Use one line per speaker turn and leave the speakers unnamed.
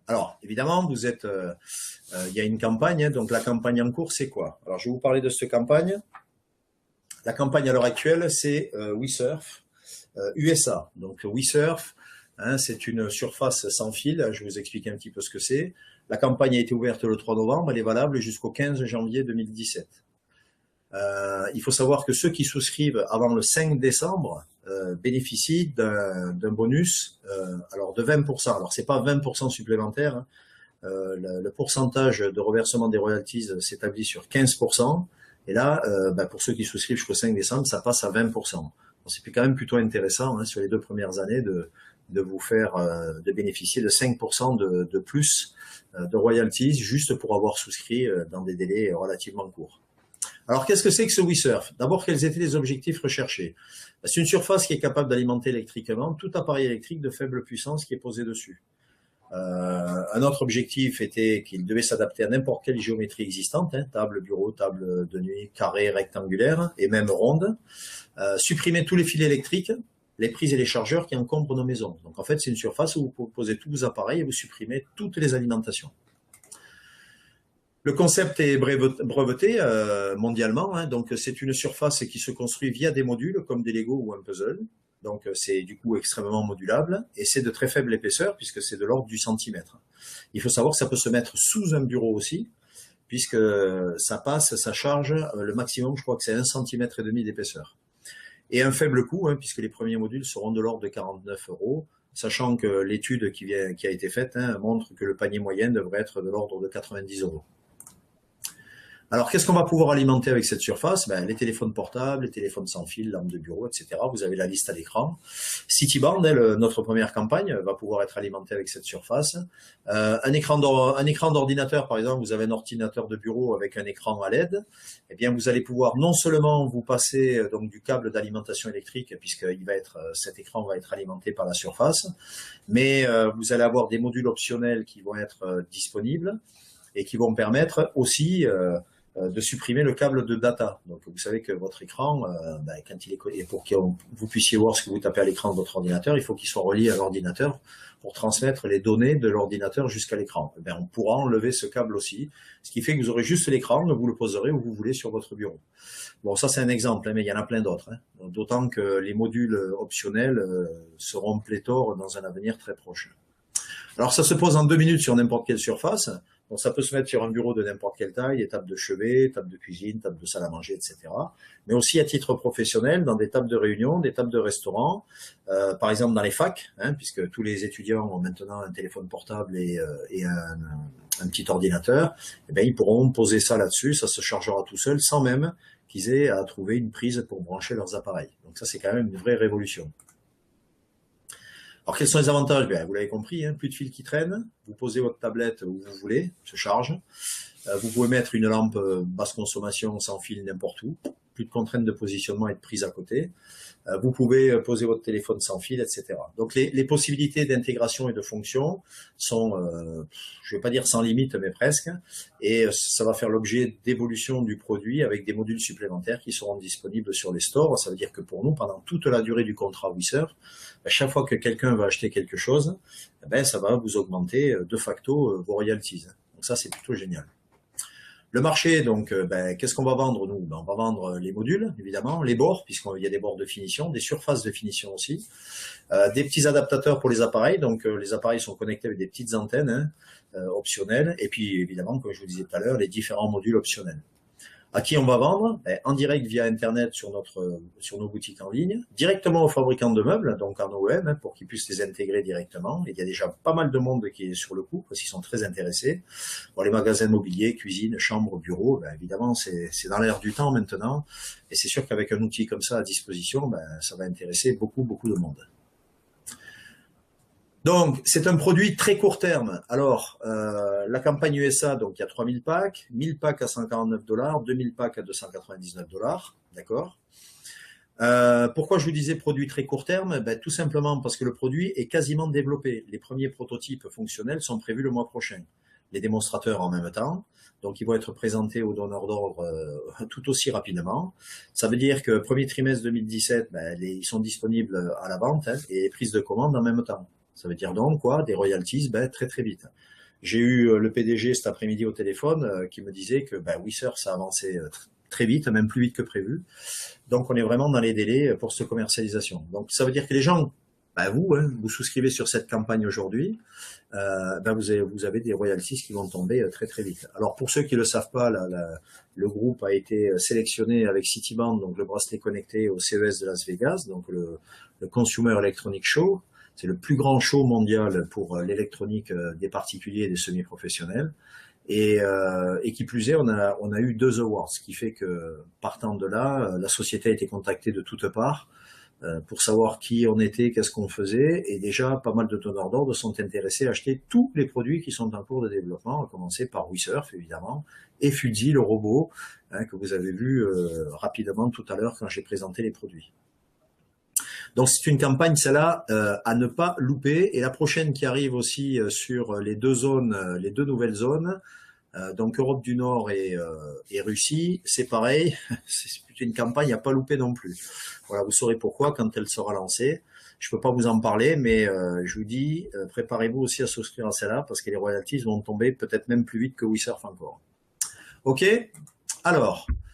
Alors, évidemment, il y a une campagne, hein, donc la campagne en cours, c'est quoi? Alors, je vais vous parler de cette campagne. La campagne à l'heure actuelle, c'est WeSurf, USA. Donc, WeSurf, hein, c'est une surface sans fil. Je vais vous expliquer un petit peu ce que c'est. La campagne a été ouverte le 3 novembre, elle est valable jusqu'au 15 janvier 2017. Il faut savoir que ceux qui souscrivent avant le 5 décembre bénéficient d'un bonus alors de 20%. Alors, c'est pas 20% supplémentaire, hein. Le pourcentage de reversement des royalties s'établit sur 15%. Et là, pour ceux qui souscrivent jusqu'au 5 décembre, ça passe à 20%. C'est quand même plutôt intéressant, hein, sur les 2 premières années de vous faire de bénéficier de 5% de plus de royalties juste pour avoir souscrit dans des délais relativement courts. Alors, qu'est-ce que c'est que ce WeSurf? D'abord, quels étaient les objectifs recherchés? C'est une surface qui est capable d'alimenter électriquement tout appareil électrique de faible puissance qui est posé dessus. Un autre objectif était qu'il devait s'adapter à n'importe quelle géométrie existante, hein, table, bureau, table de nuit, carré, rectangulaire et même ronde. Supprimer tous les fils électriques, les prises et les chargeurs qui encombrent nos maisons. Donc en fait, c'est une surface où vous posez tous vos appareils et vous supprimez toutes les alimentations. Le concept est breveté mondialement, hein, donc c'est une surface qui se construit via des modules comme des Lego ou un puzzle. Donc c'est du coup extrêmement modulable et c'est de très faible épaisseur puisque c'est de l'ordre du centimètre. Il faut savoir que ça peut se mettre sous un bureau aussi puisque ça charge le maximum, je crois que c'est 1,5 cm d'épaisseur. Et un faible coût, hein, puisque les premiers modules seront de l'ordre de 49 €, sachant que l'étude qui a été faite, hein, montre que le panier moyen devrait être de l'ordre de 90 €. Alors, qu'est-ce qu'on va pouvoir alimenter avec cette surface? Les téléphones portables, les téléphones sans fil, lampes de bureau, etc. Vous avez la liste à l'écran. Cityband, notre première campagne, va pouvoir être alimentée avec cette surface. Un écran d'ordinateur, par exemple, vous avez un ordinateur de bureau avec un écran à LED. Eh bien, vous allez pouvoir non seulement vous passer donc du câble d'alimentation électrique, puisque cet écran va être alimenté par la surface, mais vous allez avoir des modules optionnels qui vont être disponibles et qui vont permettre aussi de supprimer le câble de data. Donc vous savez que votre écran, quand il est et pour que vous puissiez voir ce que vous tapez à l'écran de votre ordinateur, il faut qu'il soit relié à l'ordinateur pour transmettre les données de l'ordinateur jusqu'à l'écran. On pourra enlever ce câble aussi, ce qui fait que vous aurez juste l'écran, vous le poserez où vous voulez sur votre bureau. Bon, ça c'est un exemple, hein, mais il y en a plein d'autres, hein. D'autant que les modules optionnels seront pléthores dans un avenir très proche. Alors ça se pose en 2 minutes sur n'importe quelle surface. Donc ça peut se mettre sur un bureau de n'importe quelle taille, des tables de chevet, tables de cuisine, tables de salle à manger, etc. Mais aussi à titre professionnel, dans des tables de réunion, des tables de restaurant, par exemple dans les facs, hein, puisque tous les étudiants ont maintenant un téléphone portable et un petit ordinateur, ils pourront poser ça là-dessus, ça se chargera tout seul, sans même qu'ils aient à trouver une prise pour brancher leurs appareils. Donc ça, c'est quand même une vraie révolution. Alors, quels sont les avantages? Vous l'avez compris, hein, plus de fils qui traînent, vous posez votre tablette où vous voulez, se charge. Vous pouvez mettre une lampe basse consommation sans fil n'importe où, plus de contraintes de positionnement et de prise à côté. Vous pouvez poser votre téléphone sans fil, etc. Donc les possibilités d'intégration et de fonction sont, je ne vais pas dire sans limite, mais presque, et ça va faire l'objet d'évolution du produit avec des modules supplémentaires qui seront disponibles sur les stores. Ça veut dire que pour nous, pendant toute la durée du contrat WeSurf, chaque fois que quelqu'un va acheter quelque chose, ça va vous augmenter de facto vos royalties. Donc ça, c'est plutôt génial. Le marché, donc, qu'est-ce qu'on va vendre, nous? On va vendre les modules, évidemment, les bords, puisqu'il y a des bords de finition, des surfaces de finition aussi, des petits adaptateurs pour les appareils, donc les appareils sont connectés avec des petites antennes, hein, optionnelles, et puis évidemment, comme je vous disais tout à l'heure, les différents modules optionnels. À qui on va vendre? En direct via Internet sur nos boutiques en ligne, directement aux fabricants de meubles, donc en OEM, hein, pour qu'ils puissent les intégrer directement. Et il y a déjà pas mal de monde qui est sur le coup, parce qu'ils sont très intéressés. Bon, les magasins mobiliers, cuisine, chambre, bureau, évidemment, c'est dans l'air du temps maintenant. Et c'est sûr qu'avec un outil comme ça à disposition, ça va intéresser beaucoup, beaucoup de monde. Donc, c'est un produit très court terme. Alors, la campagne USA, donc il y a 3000 packs, 1000 packs à 149 $, 2000 packs à 299 $, d'accord. Pourquoi je vous disais produit très court terme? Tout simplement parce que le produit est quasiment développé. Les premiers prototypes fonctionnels sont prévus le mois prochain. Les démonstrateurs en même temps. Donc, ils vont être présentés aux donneurs d'ordre tout aussi rapidement. Ça veut dire que premier trimestre 2017, ils sont disponibles à la vente, hein, et les prises de commande en même temps. Ça veut dire donc quoi? Des royalties très très vite. J'ai eu le PDG cet après-midi au téléphone qui me disait que WeSurf, ça avançait très vite, même plus vite que prévu. Donc on est vraiment dans les délais pour cette commercialisation. Donc ça veut dire que les gens, vous souscrivez sur cette campagne aujourd'hui, vous avez des royalties qui vont tomber très très vite. Alors pour ceux qui ne le savent pas, le groupe a été sélectionné avec Citiband, donc le bracelet connecté au CES de Las Vegas, donc le Consumer Electronic Show. C'est le plus grand show mondial pour l'électronique des particuliers et des semi-professionnels. Et qui plus est, on a eu 2 awards, ce qui fait que partant de là, la société a été contactée de toutes parts pour savoir qui on était, qu'est-ce qu'on faisait, et déjà pas mal de donneurs d'ordre sont intéressés à acheter tous les produits qui sont en cours de développement, à commencer par WeSurf évidemment, et Fudzy, le robot, que vous avez vu rapidement tout à l'heure quand j'ai présenté les produits. Donc c'est une campagne, celle-là, à ne pas louper. Et la prochaine qui arrive aussi sur les 2 zones, les 2 nouvelles zones, donc Europe du Nord et Russie, c'est pareil. C'est une campagne à pas louper non plus. Voilà, vous saurez pourquoi quand elle sera lancée. Je peux pas vous en parler, mais je vous dis, préparez-vous aussi à souscrire à celle-là parce que les royalties vont tomber peut-être même plus vite que WeSurf encore. Ok. Alors.